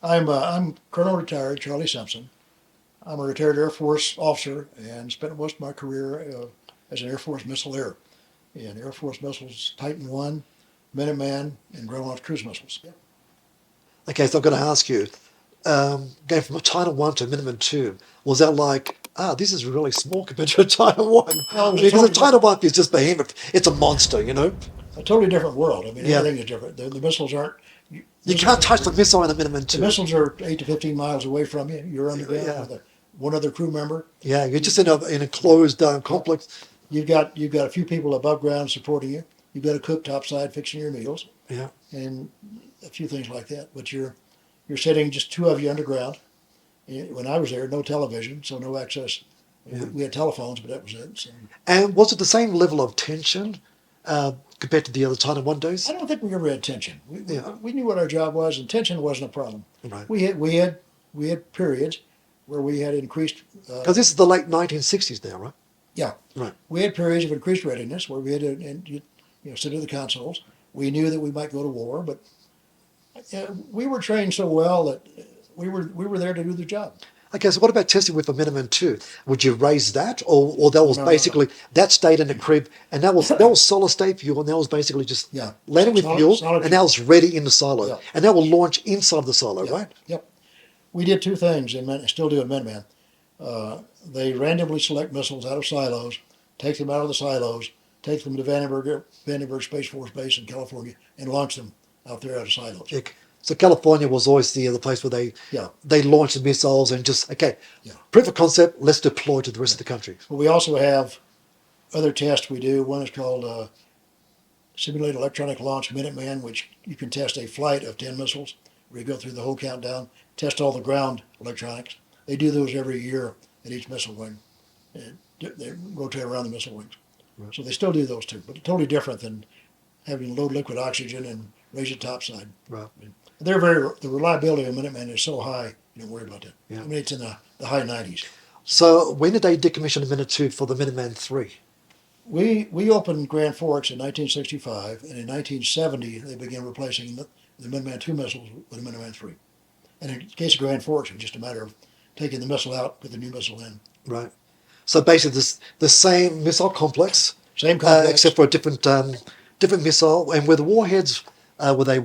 I'm Colonel Retired Charlie Simpson. I'm a retired Air Force officer and spent most of my career as an Air Force missileer in Air Force missiles Titan I, Minuteman, and ground launched cruise missiles. Okay, so I've got to ask you, going from a Titan 1 to a Minuteman II, was that like, this is really small compared to a Titan 1? Well, it I was mean, because a Titan 1 is just behemoth. It's a monster, you know? a totally different world. I mean, Yeah. everything is different. The missiles aren't. You Missiles can't touch are the missile in a Minuteman the II. missiles are 8 to 15 miles away from you. You're underground Yeah. with one other crew member. Yeah, you're You, just in a closed yep. complex. You've got a few people above ground supporting you. You've got a cook topside fixing your meals Yeah, and a few things like that. But you're sitting just two of you underground. When I was there, no television, so no access. yeah. We had telephones, but that was it. So And was it the same level of tension compared to the other Titan 1 I days? don't think we ever had tension. Yeah, We knew what our job was, and tension wasn't a problem. right. We had periods where we had increased. Because this is the late 1960s now, right? Yeah, Right. we had periods of increased readiness where we had to sit at the consoles. We knew that we might go to war, but we were trained so well that we were there to do the job. Okay, so what about testing with the Minuteman II? Would you raise that, or that was No, no, no. basically that stayed in the crib, and that was solid state fuel, and that was basically just Yeah, landing with solid, fuel, solid and that fuel. was ready in the silo, Yeah, and that will launch inside the silo, yeah, right? yep. We did two things, and still do in Minuteman. They randomly select missiles out of silos, take them out of the silos, take them to Vandenberg Space Force Base in California, and launch them out there out of silos. Yeah. So California was always the place where they Yeah, they launched the missiles and just okay, yeah, proof of concept, let's deploy to the rest yeah. of the country. But we also have other tests we do. One is called Simulated Electronic Launch Minuteman, which you can test a flight of 10 missiles, where you go through the whole countdown, test all the ground electronics. They do those every year at each missile wing. And they rotate around the missile wings. Right. So they still do those too, but totally different than having low liquid oxygen and raise it topside. Right. The reliability of Minuteman is so high, you don't worry about that. Yeah. I mean, it's in the high 90s. So So when did they decommission the Minute Two for the Minuteman III? we opened Grand Forks in 1965, and in 1970 they began replacing the Minuteman II missiles with the Minuteman III. And in the case of Grand Forks, it was just a matter of taking the missile out, put the new missile in. Right. So basically, the same missile complex, Same complex. except for a different missile, and were the warheads were they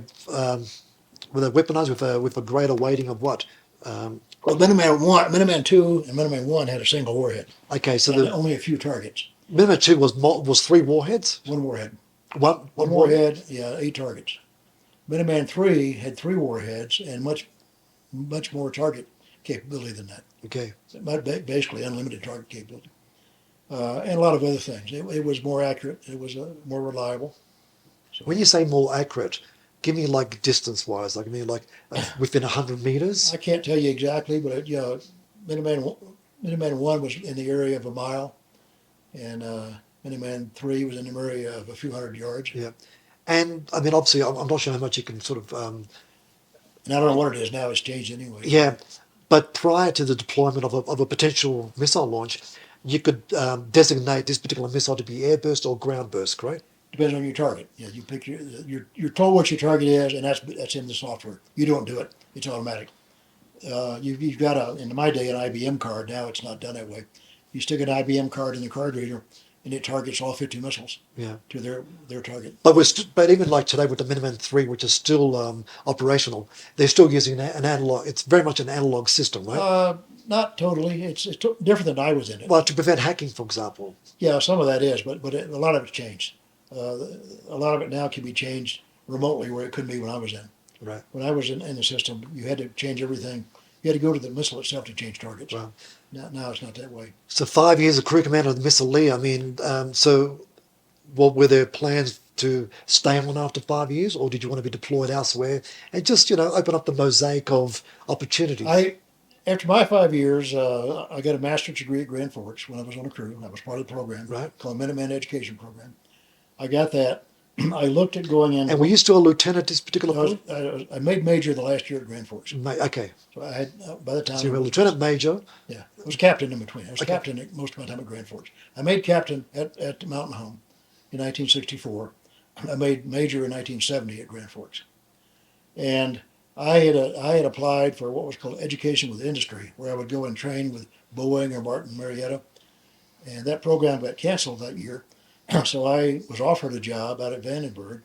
weaponized with a greater weighting of what? Um, Well, Minuteman II, and Minuteman One had a single warhead okay, so and the only a few targets. Minuteman II was three warheads. One warhead. One One warhead. warhead, yeah, 8 targets. Minuteman III had three warheads and much more target capability than that. Okay. Basically unlimited target capability, and a lot of other things. It was more accurate. It was more reliable. So When you say more accurate, give me like distance wise, like I mean like within 100 meters. I can't tell you exactly, but Minuteman Minuteman One was in the area of a mile, and Minuteman Three was in the area of a few hundred yards. Yeah. And I mean, obviously, I'm not sure how much you can sort of, And I don't know what it is now. It's changed anyway. So yeah, but prior to the deployment of a potential missile launch, you could designate this particular missile to be air burst or ground burst, correct? depends on your target. Yeah, you pick you're told what your target is, and that's in the software. You don't do it; it's automatic. You've got in my day an IBM card. Now it's not done that way. You stick an IBM card in the card reader, and it targets all 50 missiles Yeah. to their target. But even like today with the Minuteman III, which is still operational, they're still using an analog. It's very much an analog system, right? Not totally. It's different than I was in it. Well, to prevent hacking, for example. Yeah, some of that is, but a lot of it's changed. A lot of it now can be changed remotely where it couldn't be when I was in. Right. When I was in the system, you had to change everything. You had to go to the missile itself to change targets. Well, Now it's not that way. so 5 years of career commander of the Missile Lee. I mean, so what were there plans to stay on after 5 years, or did you want to be deployed elsewhere and just open up the mosaic of opportunities? After my 5 years, I got a master's degree at Grand Forks when I was on a crew. That was part of the program Right. called Minuteman Education Program. I got that. I looked at going in. And were you still a lieutenant at this particular point? I made major the last year at Grand Forks. Okay, So I had by the time so you were a lieutenant major. yeah, I was captain in between. I was Okay. captain most of my time at Grand Forks. I made captain at Mountain Home in 1964. I made major in 1970 at Grand Forks, and I had applied for what was called education with industry, where I would go and train with Boeing or Martin Marietta, and that program got canceled that year. So I was offered a job out at Vandenberg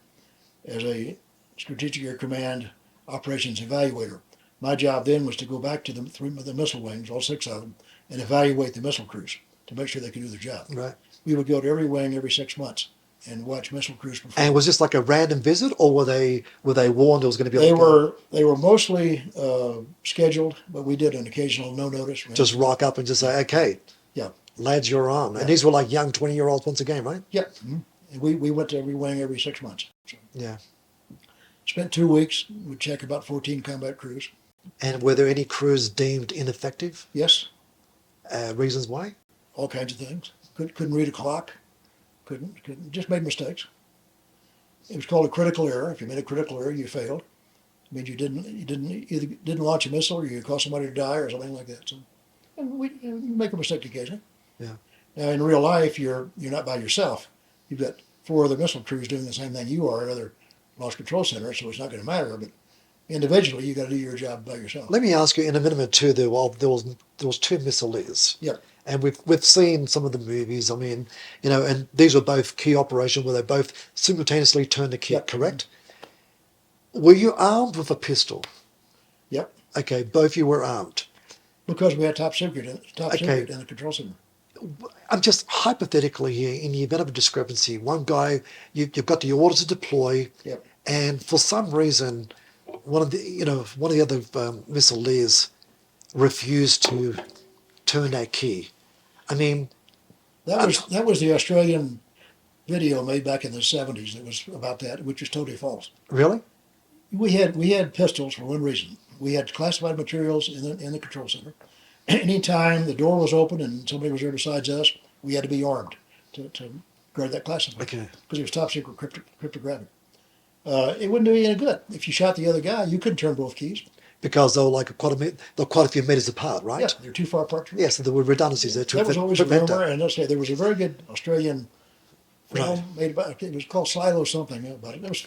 as a Strategic Air Command operations evaluator. My job then was to go back to the missile wings, all six of them, and evaluate the missile crews to make sure they could do their job. Right. We would go to every wing every 6 months and watch missile crews And perform. was this like a random visit, or were they warned there was going to be They were mostly scheduled, but we did an occasional no notice. just rock up and just say, okay, Yeah, lads, you're on? And yeah, these were like young 20-year-olds once again, right? yeah. And we went to every wing every 6 months. So Yeah. spent 2 weeks. We'd check about 14 combat crews. And were there any crews deemed ineffective? Yes, Reasons why? all kinds of things. Couldn't read a clock. Couldn't just made mistakes. It was called a critical error. If you made a critical error, you failed. It means you didn't launch a missile, or you caused somebody to die, or something like that. So, and you make a mistake occasionally. Yeah. Now, in real life, you're not by yourself. You've got four other missile crews doing the same thing you are at other launch control centers, so it's not going to matter. But individually, you got to do your job by yourself. Let me ask you, in Minuteman II, there was two missileers. Yep. And we've seen some of the movies. I mean, and these were both key operations where they both simultaneously turned the key, Yep. correct? Were you armed with a pistol? Yep. Okay, both you were armed. Because we had top secret in Okay. the control center. I'm just hypothetically here, in the event of a discrepancy, one guy, you've got the order to deploy, Yep. and for some reason, one of the other missileers refused to turn that key. I mean, That was the Australian video made back in the 70s that was about that, which was totally false. really? We had pistols for one reason. We had classified materials in the control center. Anytime the door was open and somebody was there besides us, we had to be armed to guard that classified Okay. because it was top secret cryptographic. It wouldn't do you any good if you shot the other guy. You couldn't turn both keys. Because they were quite a few meters apart, right? Yeah, they're too far apart. Yes, so there were redundancies there to That was always a prevent rumor, that. and let's say there was a very good Australian film Right. made about it. Was called Silo something about it. It was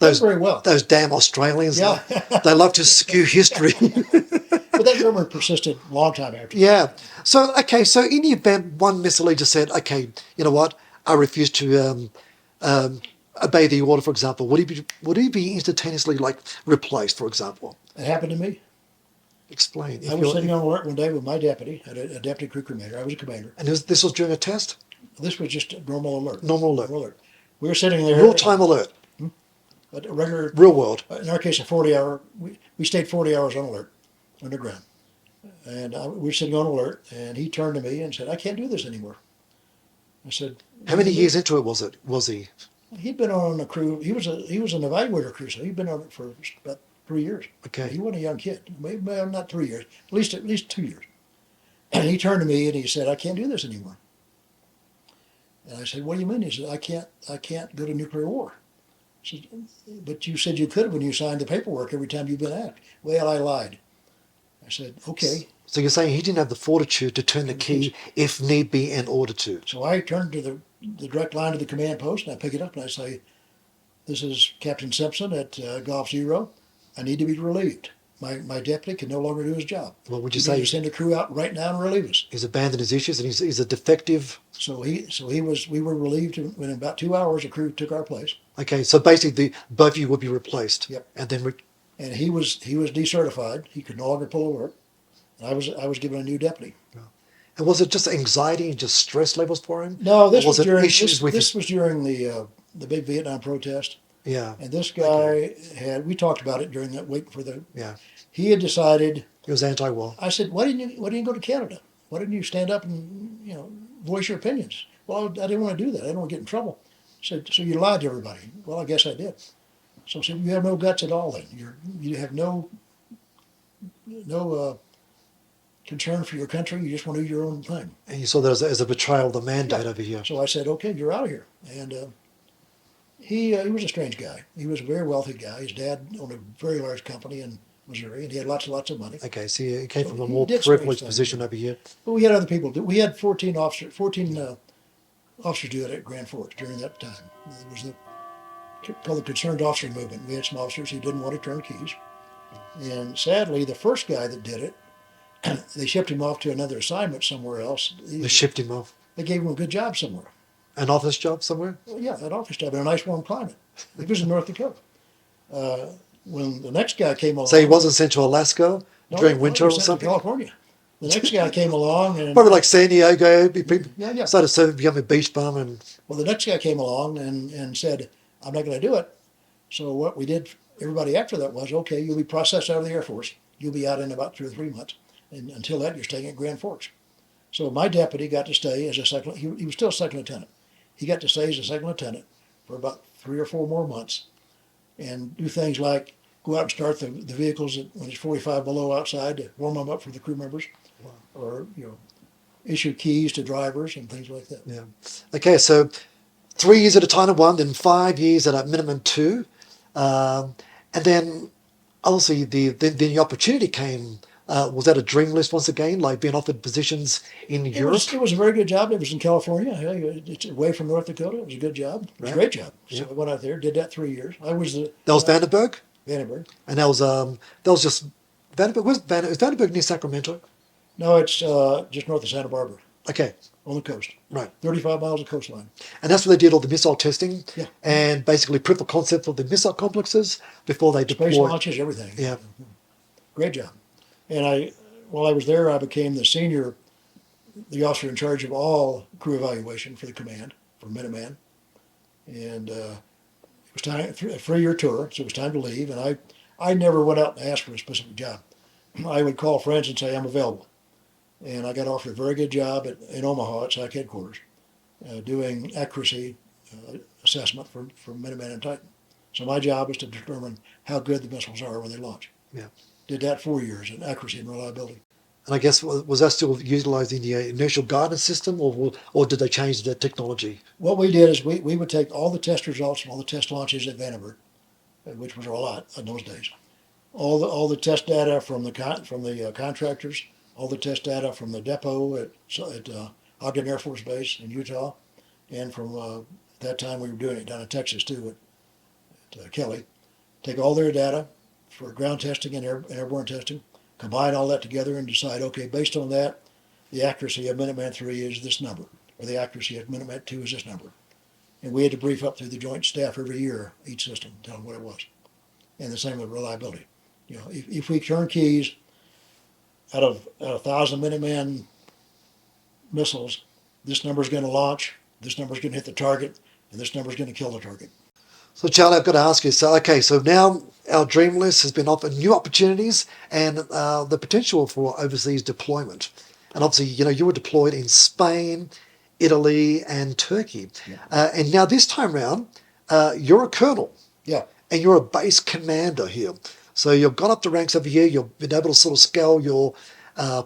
Those done very well. those damn Australians, Yeah. they love to skew history. But that rumor persisted a long time after. Yeah. So in the event one missile just said, okay, you know what, I refuse to obey the order, for example, would he be instantaneously replaced, for example? It happened to me. Explain. I was sitting on alert one day with my deputy, a deputy crew commander. I was a commander. And this was during a test? This was just a normal alert. Normal alert. Normal alert. We were sitting there. Real time alert. A regular, Real world. in our case, a 40-hour. We stayed 40 hours on alert, underground. And we were sitting on alert, and he turned to me and said, "I can't do this anymore." I said, How many years into it was he? He'd been on a crew. He was an evaluator crew, so he'd been on it for about 3 years. Okay. He wasn't a young kid. Maybe not 3 years. At least 2 years. And he turned to me and he said, "I can't do this anymore." And I said, "What do you mean?" He said, I can't go to nuclear war." I said, "But you said you could when you signed the paperwork every time you've been asked." "Well, I lied." I said, "Okay." So you're saying he didn't have the fortitude to turn the key if need be in order to? So I turned to the direct line to the command post and I pick it up and I say, "This is Captain Simpson at Golf Zero. I need to be relieved. My deputy can no longer do his job. Well, would you You need say to send a crew out right now and relieve us?" he's abandoned his issues and he's a defective? We were relieved in about 2 hours. A crew took our place. Okay, so basically both of you would be replaced. Yep. And then And he was decertified. He could no longer pull alert. And I was given a new deputy. and was it just anxiety and just stress levels for him? No, this Or was it during issues with this was during the big Vietnam protest. Yeah, And this guy we talked about it during that waiting for the. yeah. He had decided. He was anti-war. I said, why didn't you go to Canada? Why didn't you stand up and voice your opinions? Well, I didn't want to do that. I didn't want to get in trouble. I said, so you lied to everybody. Well, I guess I did. So I said, you have no guts at all. Then you have no concern for your country. You just want to do your own thing. And you saw that as a betrayal of the mandate over here. So I said, okay, you're out of here. And he was a strange guy. He was a very wealthy guy. His dad owned a very large company in Missouri, and he had lots of money. Okay, so he came So from a he more did strange privileged things. position over here. But we had other people do. We had 14 officers do it at Grand Forks during that time. It was called the Concerned Officer Movement. We had some officers who didn't want to turn keys. And sadly, the first guy that did it, they shipped him off to another assignment somewhere else. They shipped him off. They gave him a good job somewhere. An office job somewhere? Well, yeah, an office job in a nice warm climate. He was in North Dakota. Uh, when the next guy came So he along, wasn't sent to Alaska during no, he winter or was sent to something? California. The next guy came along, and Probably like San Diego. People yeah. started serving, becoming a beach bum. And Well, the next guy came along and said, "I'm not going to do it." So what we did, everybody after that was, okay, you'll be processed out of the Air Force. You'll be out in about 2 or 3 months, and until that, you're staying at Grand Forks. So my deputy got to stay as a second. He was still a second lieutenant. He got to stay as a second lieutenant for about 3 or 4 more months, and do things like go out and start the vehicles when it's 45 below outside to warm them up for the crew members, or issue keys to drivers and things like that. yeah. Okay, so 3 years at a Title 1, then 5 years at a Minuteman II. And then obviously then the opportunity came. Was that a dream list once again, like being offered positions in Europe? It was a very good job. It was in California. It's away from North Dakota. It was a good job. It was a Right. great job. So Yeah. I went out there, did that 3 years. I was That was Vandenberg, Vandenberg. and that was just Vandenberg. Is Vandenberg near Sacramento? No, it's just north of Santa Barbara Okay, on the coast. right. 35 miles of coastline. And that's where they did all the missile testing Yeah. and basically proof of concept of the missile complexes before they Space deployed. launches, everything. Yeah. Great job. And while I was there, I became the officer in charge of all crew evaluation for the command, for Minuteman. And it was time, a 3 year tour, so it was time to leave. And I never went out and asked for a specific job. I would call friends and say, I'm available. And I got offered a very good job in Omaha at SAC headquarters, doing accuracy assessment for Minuteman and Titan. So my job was to determine how good the missiles are when they launch. Yeah. Did that 4 years in accuracy and reliability. And I guess was that still utilizing the inertial guidance system, or did they change the technology? What we did is we would take all the test results from all the test launches at Vandenberg, which was a lot in those days. All the test data from the contractors, all the test data from the depot at Ogden Air Force Base in Utah, and from at that time we were doing it down in Texas too at Kelly. Take all their data for ground testing and airborne testing, combine all that together and decide, okay, based on that, the accuracy of Minuteman III is this number, or the accuracy of Minuteman II is this number. And we had to brief up through the joint staff every year, each system, tell them what it was. And the same with reliability. If we turn keys out of 1,000 Minuteman missiles, this number is going to launch, this number is going to hit the target, and this number is going to kill the target. So Charlie, I've got to ask you. So now our dream list has been offered new opportunities and the potential for overseas deployment. And obviously, you were deployed in Spain, Italy, and Turkey. Yeah. And now this time round, you're a colonel. Yeah. And you're a base commander here. So you've gone up the ranks over here. You've been able to sort of scale your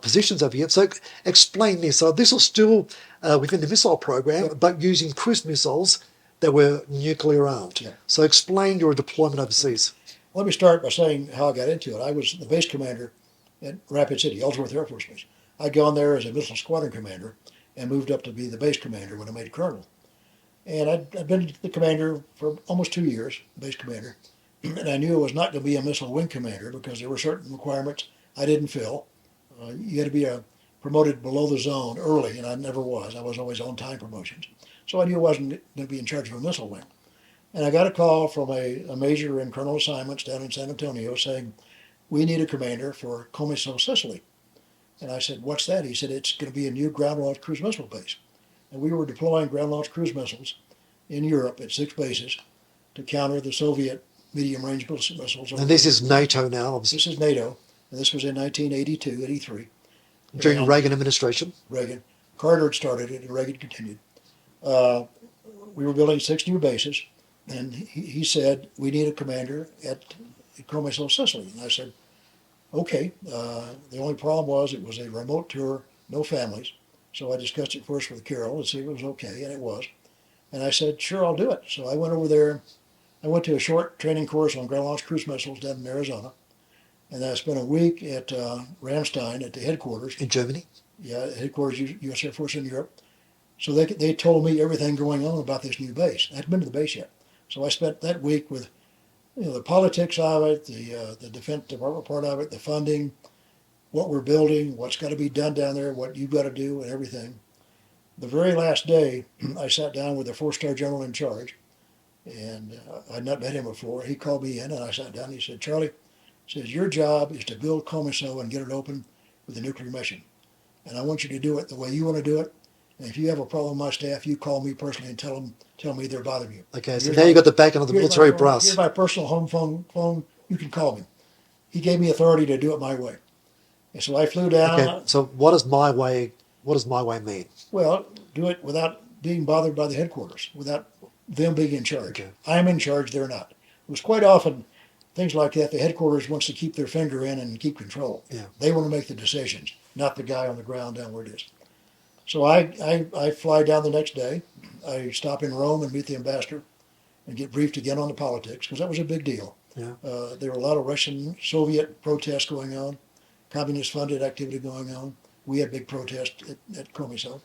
positions over here. So explain this. So this was still within the missile program, Yeah. but using cruise missiles that were nuclear armed. Yeah. So explain your deployment overseas. Let me start by saying how I got into it. I was the base commander at Rapid City, Ellsworth Air Force Base. I'd gone there as a missile squadron commander and moved up to be the base commander when I made colonel. And I'd been the commander for almost 2 years, base commander. And I knew I was not going to be a missile wing commander because there were certain requirements I didn't fill. You had to be promoted below the zone early, and I never was. I was always on time promotions. So I knew I wasn't going to be in charge of a missile wing. And I got a call from a major in colonel assignments down in San Antonio saying, we need a commander for Comiso, Sicily. And I said, what's that? He said, it's going to be a new ground-launched cruise missile base. And we were deploying ground-launched cruise missiles in Europe at 6 bases to counter the Soviet medium-range missiles. And this is NATO now, obviously. This is NATO, and this was in 1982, 83. During the And Reagan administration. Reagan. Carter had started it, and Reagan continued. We were building 6 new bases, and he said, we need a commander at Comiso, Sicily. And I said, okay. The only problem was it was a remote tour, no families. So I discussed it first with Carol to see if it was okay, and it was. And I said, sure, I'll do it. So I went over there. I went to a short training course on ground-launched cruise missiles down in Arizona. And I spent a week at Ramstein at the headquarters. In Germany? Yeah, headquarters, U.S. Air Force in Europe. So they told me everything going on about this new base. I hadn't been to the base yet. So I spent that week with the politics of it, the Defense Department part of it, the funding, what we're building, what's got to be done down there, what you've got to do, and everything. The very last day, I sat down with the four-star general in charge, and I'd not met him before. He called me in, and I sat down. And he said, "Charlie," says, "your job is to build Comiso and get it open with a nuclear mission, and I want you to do it the way you want to do it. And if you have a problem with my staff, you call me personally and tell me they're bothering you. Okay, so Here's now my- you got the backing of the here's my military phone- brass. Here's my personal home phone. You can call me." He gave me authority to do it my way, and so I flew down. Okay, so what does my way mean? Well, do it without being bothered by the headquarters, without them being in charge. Okay. I'm in charge, they're not. It was quite often things like that. The headquarters wants to keep their finger in and keep control. Yeah. They want to make the decisions, not the guy on the ground down where it is. So I fly down the next day. I stop in Rome and meet the ambassador and get briefed again on the politics, because that was a big deal. Yeah. There were a lot of Russian, Soviet protests going on, communist-funded activity going on. We had big protests at Comiso.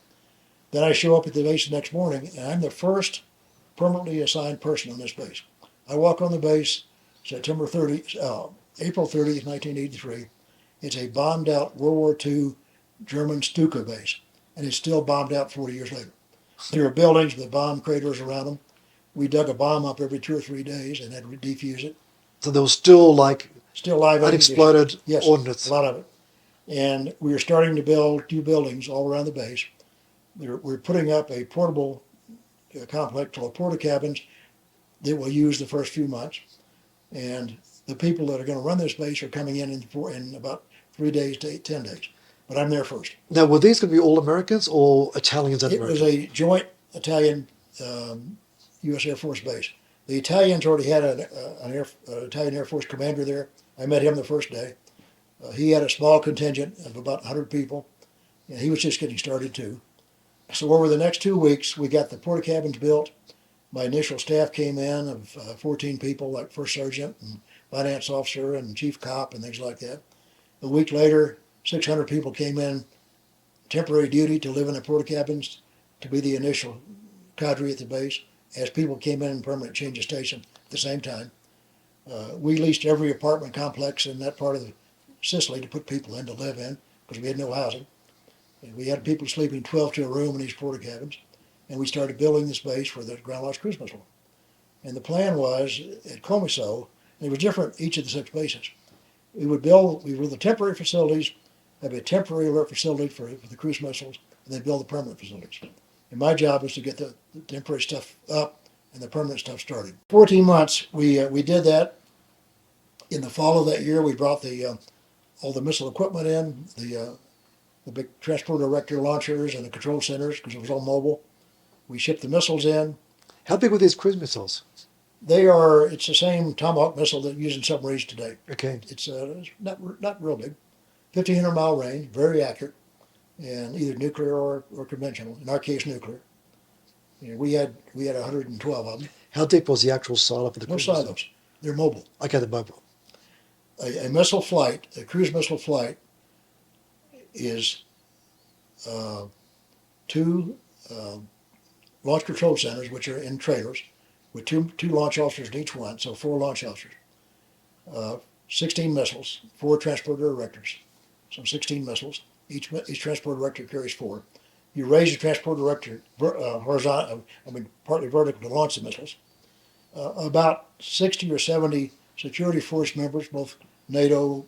Then I show up at the base the next morning, and I'm the first permanently assigned person on this base. I walk on the base April 30th, 1983. It's a bombed out World War II German Stuka base, and it's still bombed out 40 years later. There are buildings with bomb craters around them. We dug a bomb up every 2 or 3 days and had to defuse it. So there was still like Still live unexploded yes, ordnance. a lot of it. And we were starting to build 2 buildings all around the base. We're putting up a portable complex called porta cabins that we'll use the first few months. And the people that are going to run this base are coming in about 3 days to 10 days. But I'm there first. Now, were these going to be all Americans or Italians and It was Americans? a joint Italian U.S. Air Force base. The Italians already had an Italian Air Force commander there. I met him the first day. He had a small contingent of about 100 people, and he was just getting started too. So over the next 2 weeks, we got the porta cabins built. My initial staff came in of 14 people, like first sergeant and finance officer and chief cop and things like that. A week later, 600 people came in temporary duty to live in the porta cabins to be the initial cadre at the base. As people came in permanent change of station at the same time. We leased every apartment complex in that part of Sicily to put people in to live in, because we had no housing. And we had people sleeping 12 to a room in these porta cabins, and we started building this base for the ground launched cruise missile. And the plan was at Comiso, and it was different each of the 6 bases. We would build the temporary facilities, have a temporary alert facility for the cruise missiles, and then build the permanent facilities. And my job was to get the temporary stuff up and the permanent stuff started. 14 months, we did that. In the fall of that year, we brought all the missile equipment in, the big transporter erector launchers and the control centers, because it was all mobile. We shipped the missiles in. How big were these cruise missiles? It's the same Tomahawk missile that used in submarines today. Okay. It's not real big. 1,500 mile range, very accurate, and either nuclear or conventional. In our case, nuclear. We had 112 of them. How deep was the actual silo for the No cruise missile? silos. They're mobile. Okay, they're mobile. A missile flight, a cruise missile flight, is 2 launch control centers, which are in trailers, with two launch officers in each one, so 4 launch officers. 16 missiles, 4 transporter erectors, so 16 missiles. Each transporter erector carries 4. You raise the transporter erector partly vertical to launch the missiles. About 60 or 70 security force members, both NATO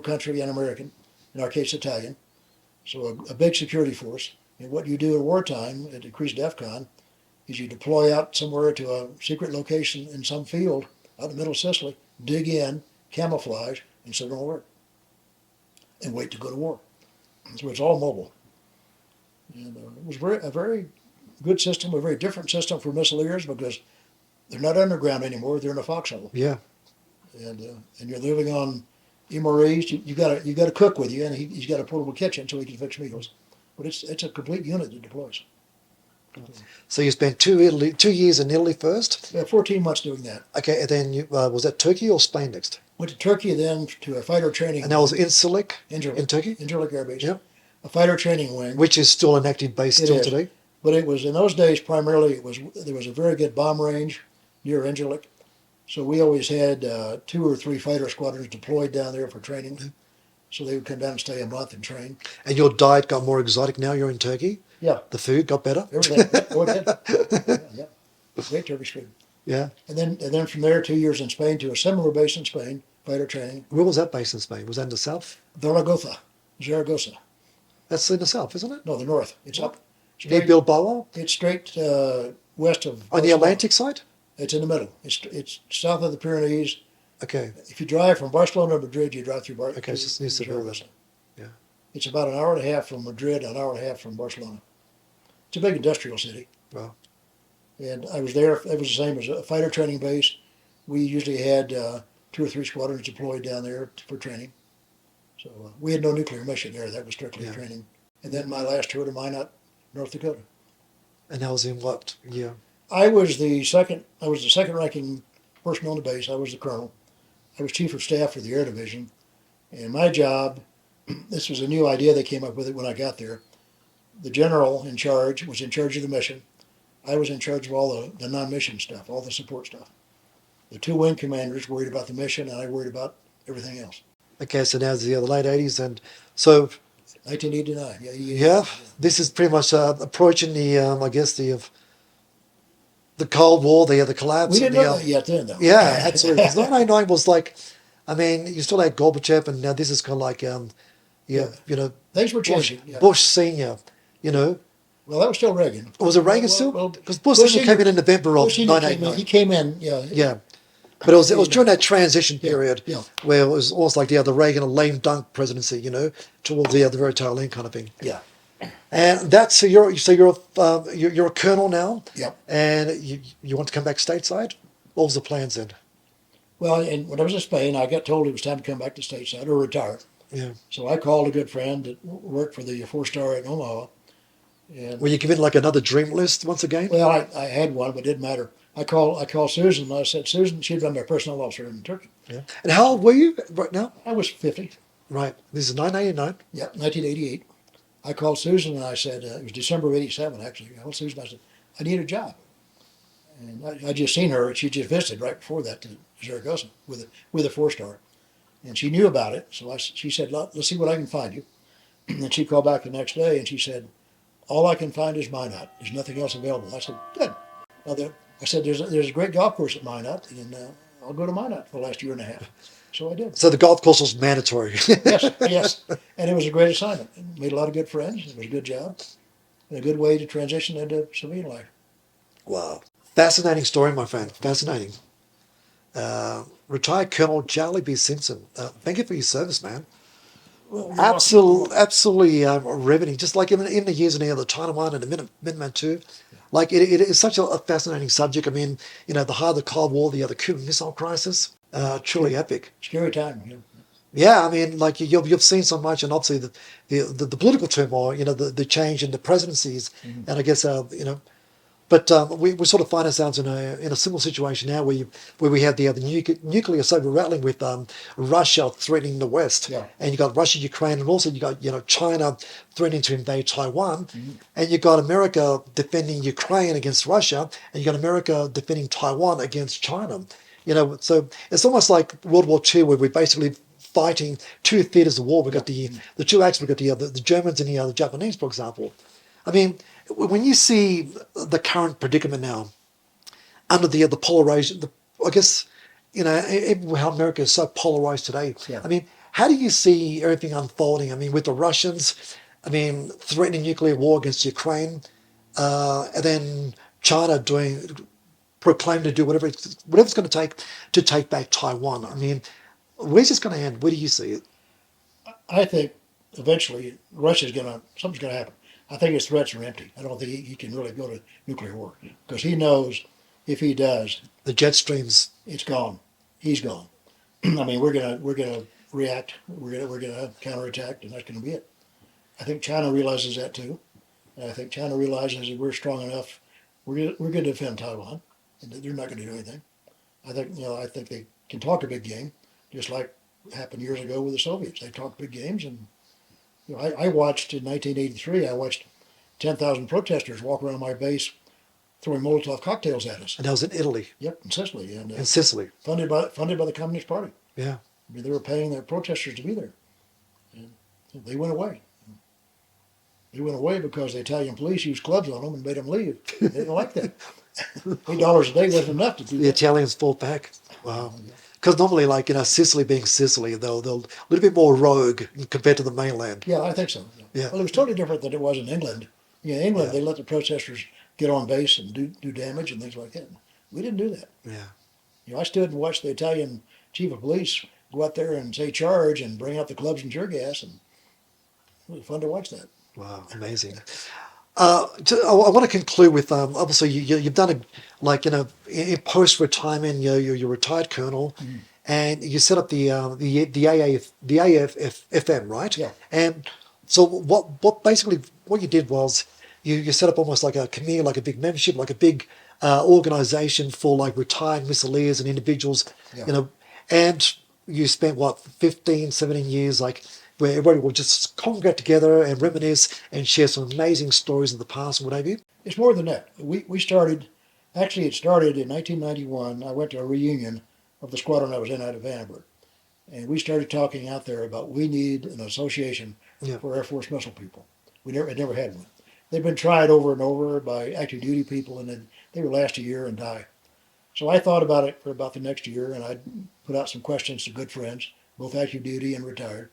country and American, in our case Italian. So a big security force. And what you do in wartime at increased DEFCON is you deploy out somewhere to a secret location in some field out in the middle of Sicily, dig in, camouflage, and signal alert, and wait to go to war. So it's all mobile. And it was a very good system, a very different system for missileers, because they're not underground anymore; they're in a foxhole. Yeah. And you're living on MREs. You got a cook with you, and he's got a portable kitchen so he can fix meals. But it's a complete unit that deploys. So you spent 2 years in Italy first. 14 months doing that. Okay, and then was that Turkey or Spain next? Went to Turkey, then to a fighter training. And that was Incirlik Incirlik in Turkey? Incirlik Air Base. Yep. A fighter training wing. Which is still an active base It still is. today? But it was in those days primarily there was a very good bomb range near Incirlik. So we always had 2 or 3 fighter squadrons deployed down there for training. So they would come down and stay a month and train. And your diet got more exotic now you're in Turkey? Yeah, The food got better? everything. Yep, go ahead. Yeah. Great Turkish food. Yeah. And then from there, 2 years in Spain to a similar base in Spain, fighter training. Where was that based in Spain? Was that in the south? Zaragoza. That's in the south, isn't it? No, the north. It's up. Near Straight, Bilbao? it's straight west of On the Barcelona. Atlantic side? It's in the middle. It's south of the Pyrenees. Okay. If you drive from Barcelona to Madrid, you drive through Okay, it's just near Seville. Zaragoza. Yeah. It's about an hour and a half from Madrid, an hour and a half from Barcelona. It's a big industrial city. Wow. And I was there. It was the same as a fighter training base. We usually had 2 or 3 squadrons deployed down there for training. So we had no nuclear mission there. That was strictly Yeah. training. And then my last tour to Minot, North Dakota. And that was in what year? I was the second ranking person on the base. I was the colonel. I was chief of staff for the air division. And my job, this was a new idea they came up with it when I got there. The general in charge was in charge of the mission. I was in charge of all the non-mission stuff, all the support stuff. The 2 wing commanders worried about the mission, and I worried about everything else. Okay, so now it's the late 80s. And so, 1989. Yeah. yeah, this is pretty much approaching the, I guess, the Cold War, the collapse. We didn't and know that yet then, though. Yeah, absolutely. 'Cause 1989 was like, I mean, you still had Gorbachev, and now this is kind of like, Yeah. you know, Things were Bush, changing. Yeah. Bush Senior, you know. Well, that was still Reagan. Was it Reagan Well, still? well, Because Bush Senior came in November of Bush Senior came in. 1989. He came in. Yeah. Yeah. But it was during that transition period Yeah. where it was almost like the Reagan lame dunk presidency, towards the very tail end kind of thing. Yeah. And that's so you're a colonel now, Yep. and you want to come back stateside. What was the plans then? Well, and when I was in Spain, I got told it was time to come back to stateside or retire. Yeah. So I called a good friend that worked for the 4-star in Omaha. And Were you given like another dream list once again? well, I had one, but it didn't matter. I called Susan, and I said, Susan, she'd been my personnel officer in Turkey. Yeah. And how old were you right now? I was 50. Right. This is 1989. Yeah, 1988. I called Susan and I said, it was December of 87 actually. I called Susan, I said, I need a job. And I just seen her, and she just visited right before that to Zaragoza with a 4-star. And she knew about it, so she said, let's see what I can find you. And she called back the next day and she said, all I can find is Minot. There's nothing else available. I said, good. I said, there's a great golf course at Minot, and I'll go to Minot for the last year and a half. So I did. So the golf course was mandatory. Yes. And it was a great assignment. Made a lot of good friends. It was a good job and a good way to transition into civilian life. Wow. Fascinating story, my friend. Fascinating. Retired Colonel Charlie B. Simpson. Thank you for your service, man. Well, Absolutely riveting. Just like in the years in the Taiwan and the Minuteman II. Like it is such a fascinating subject. I mean, the heart of the Cold War, the Cuban Missile Crisis. Truly epic. Scary time. Yeah, I mean, like you've seen so much, and obviously the political turmoil, the change in the presidencies, Mm-hmm. and I guess but we sort of find ourselves in a similar situation now, where we have the nuclear saber rattling with Russia threatening the West, Yeah. and you got Russia, Ukraine, and also you got China threatening to invade Taiwan, Mm-hmm. and you got America defending Ukraine against Russia, and you got America defending Taiwan against China. So it's almost like World War II, where we're basically fighting 2 theaters of war. We've got the 2 acts. We've got the Germans and the Japanese, for example. I mean, when you see the current predicament now, under the polarization, I guess, how America is so polarized today. Yeah. I mean, how do you see everything unfolding? I mean, with the Russians, threatening nuclear war against Ukraine, and then China proclaim to do whatever it's going to take back Taiwan. I mean, where's this going to end? Where do you see it? I think eventually something's going to happen. I think his threats are empty. I don't think he can really go to nuclear war because he knows if he does, The jet streams. it's gone. He's gone. I mean, we're gonna react. We're gonna counterattack, and that's gonna be it. I think China realizes that too. And I think China realizes that we're strong enough. We're gonna defend Taiwan, and that they're not gonna do anything. I think they can talk a big game, just like happened years ago with the Soviets. They talked big games, and I watched in 1983. I watched 10,000 protesters walk around my base throwing Molotov cocktails at us. And that was in Italy, Yep, in Sicily, and in Sicily. funded by the Communist Party. Yeah. I mean, they were paying their protesters to be there, and they went away. They went away because the Italian police used clubs on them and made them leave. They didn't like that. $8 a day wasn't enough to do The that. Italians fought back. Wow. Because normally, like, Sicily being Sicily, they'll a little bit more rogue compared to the mainland. Yeah, I think so. Yeah. Well, it was totally different than it was in England. In England, Yeah. they let the protesters get on base and do damage and things like that. We didn't do that. Yeah. I stood and watched the Italian chief of police go out there and say charge and bring out the clubs and tear gas, and it was fun to watch that. Wow. Amazing. I want to conclude with obviously you've done in post retirement you're retired colonel, and you set up the AFFM, right? Yeah. And so what basically what you did was you set up almost like a community, like a big membership, like a big organization for like retired missileers and individuals, Yeah. and you spent what 15, 17 years like where everybody will just congregate together and reminisce and share some amazing stories of the past and what have you. It's more than that. We started, actually, it started in 1991. I went to a reunion of the squadron I was in out of Vandenberg. And we started talking out there about we need an association Yeah. for Air Force missile people. We never had one. They've been tried over and over by active duty people, and then they would last a year and die. So I thought about it for about the next year, and I put out some questions to good friends, both active duty and retired.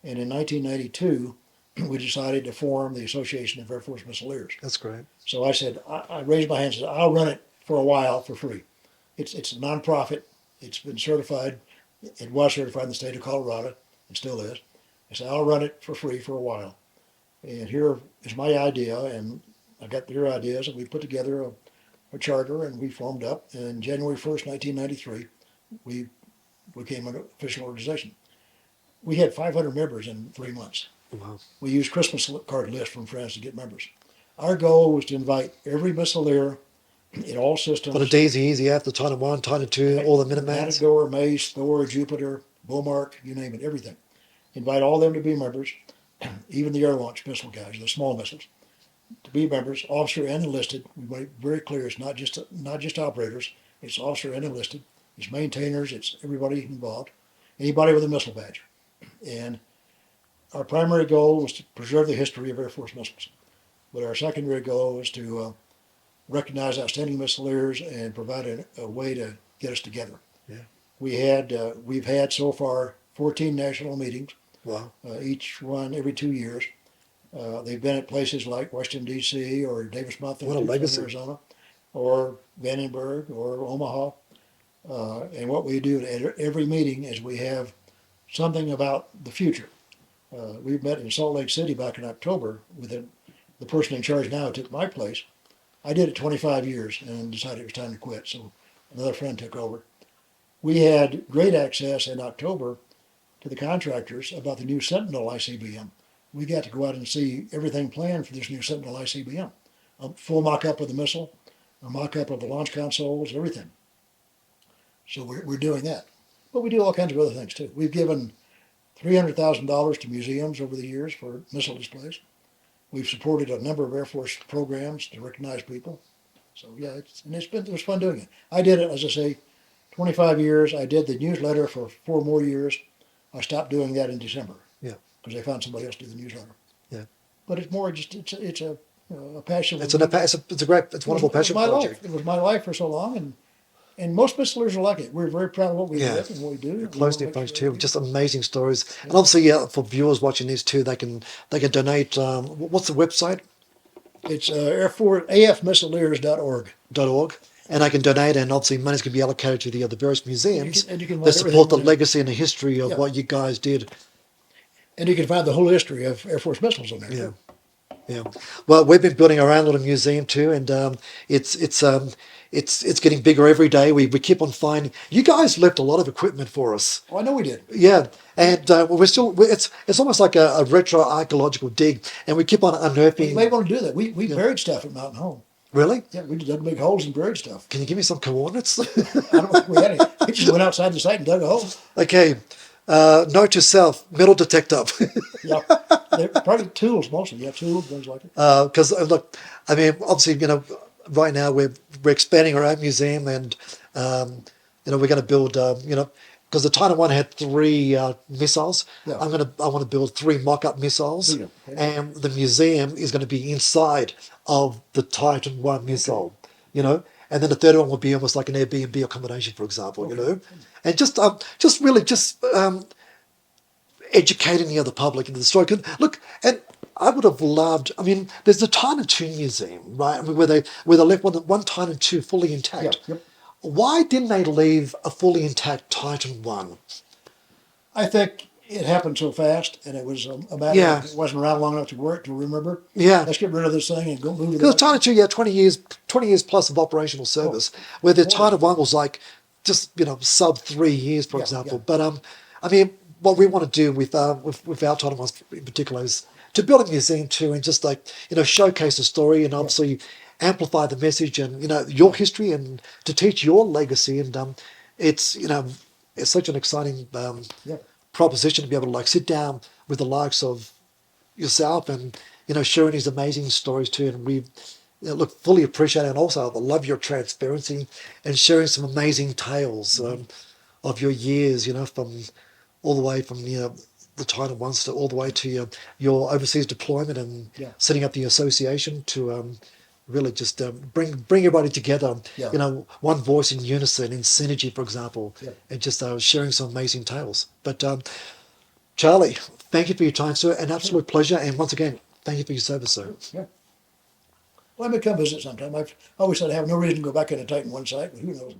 And in 1992, we decided to form the Association of Air Force Missileers. That's great. So I said, I raised my hand and said, I'll run it for a while for free. It's a nonprofit. It's been certified. It was certified in the state of Colorado. It still is. I said, I'll run it for free for a while. And here is my idea, and I got their ideas, and we put together a charter, and we formed up. And January 1st, 1993, we became an official organization. We had 500 members in 3 months. Wow. We used Christmas card lists from friends to get members. Our goal was to invite every missileer in all systems. For the DZs, the Titan 1, Titan 2, all the Minutemans. Matador, Mace, Thor, Jupiter, Beaumark, you name it, everything. Invite all them to be members, even the air launch missile guys, the small missiles, to be members, officer and enlisted. We made it very clear it's not just operators, it's officer and enlisted. It's maintainers, it's everybody involved, anybody with a missile badge. And our primary goal was to preserve the history of Air Force missiles. But our secondary goal was to recognize outstanding missileers and provide a way to get us together. Yeah. We've had so far 14 national meetings, Wow. each one every 2 years. They've been at places like Washington, D.C. or Davis Mountain, What a legacy. Arizona, or Vandenberg or Omaha. And what we do at every meeting is we have something about the future. We met in Salt Lake City back in October with the person in charge now who took my place. I did it 25 years and decided it was time to quit, so another friend took over. We had great access in October to the contractors about the new Sentinel ICBM. We got to go out and see everything planned for this new Sentinel ICBM. A full mock-up of the missile, a mock-up of the launch consoles, everything. So we're doing that. But we do all kinds of other things too. We've given $300,000 to museums over the years for missile displays. We've supported a number of Air Force programs to recognize people. So yeah, it was fun doing it. I did it, as I say, 25 years. I did the newsletter for 4 more years. I stopped doing that in December. Yeah. Because they found somebody else to do the newsletter. Yeah. But it's more just it's a passion. It's a wonderful passion my project. life. It was my life for so long, and most missileers are like it. We're very proud of what we Yeah. did and what we do. Close knit bunch too, just amazing stories. And obviously, yeah, for viewers watching this too, they can donate. What's the website? It's Air Force afmissileers.org. .org, and they can donate, and obviously monies can be allocated to the various museums And you can that find support the everything. legacy and the history of Yeah. what you guys did. And you can find the whole history of Air Force missiles on there. Yeah. Yeah. Well, we've been building our own little museum too, and it's getting bigger every day. We keep on finding. You guys left a lot of equipment for us. Oh, I know we did. Yeah, and we're still. It's almost like a retro archaeological dig, and we keep on You unearthing. may want to do that. We buried stuff at Mountain Home. Really? Yeah, we dug big holes and buried stuff. Can you give me some coordinates? I don't think we had any. We just went outside the site and dug a hole. Okay. Note to self: metal detector. Yeah, they're probably tools mostly. Yeah, tools, things like it. Because look, I mean, obviously, right now we're expanding our own museum, and we're going to build because the Titan One had three missiles. Yeah. I want to build three mock-up missiles, Yeah, okay. and the museum is going to be inside of the Titan One missile. And then the third one will be almost like an Airbnb accommodation, for example. And just really educating the other public into the story. 'Cause look, and I would have loved. I mean, there's the Titan Two Museum, right? I mean, where they left one Titan Two fully intact. Yep. Why didn't they leave a fully intact Titan One? I think it happened so fast, and it was a matter Yeah, of it wasn't around long enough to work to remember. yeah. Let's get rid of this thing and go move to Because that. Titan Two, yeah, 20 years plus of operational service, where the Titan One was like just sub 3 years, for Yeah, example. yeah. But I mean, what we want to do with our Titan Ones in particular is to build a museum too, and just like showcase the story, and obviously amplify the message, and your history, and to teach your legacy. And it's it's such an exciting Yeah. proposition to be able to like sit down with the likes of yourself, and sharing these amazing stories too. And we look, fully appreciate it, and also I love your transparency and sharing some amazing tales of your years, from all the way from the Titan Ones to all the way to your overseas deployment, and Yeah. setting up the association to really just bring everybody together, Yeah. one voice in unison, in synergy, for example, Yeah. and just sharing some amazing tales. But Charlie, thank you for your time, sir. An absolute pleasure. And once again, thank you for your service, sir. Yeah. Well, I may come visit sometime. I've always said I have no reason to go back into Titan One site, but who knows?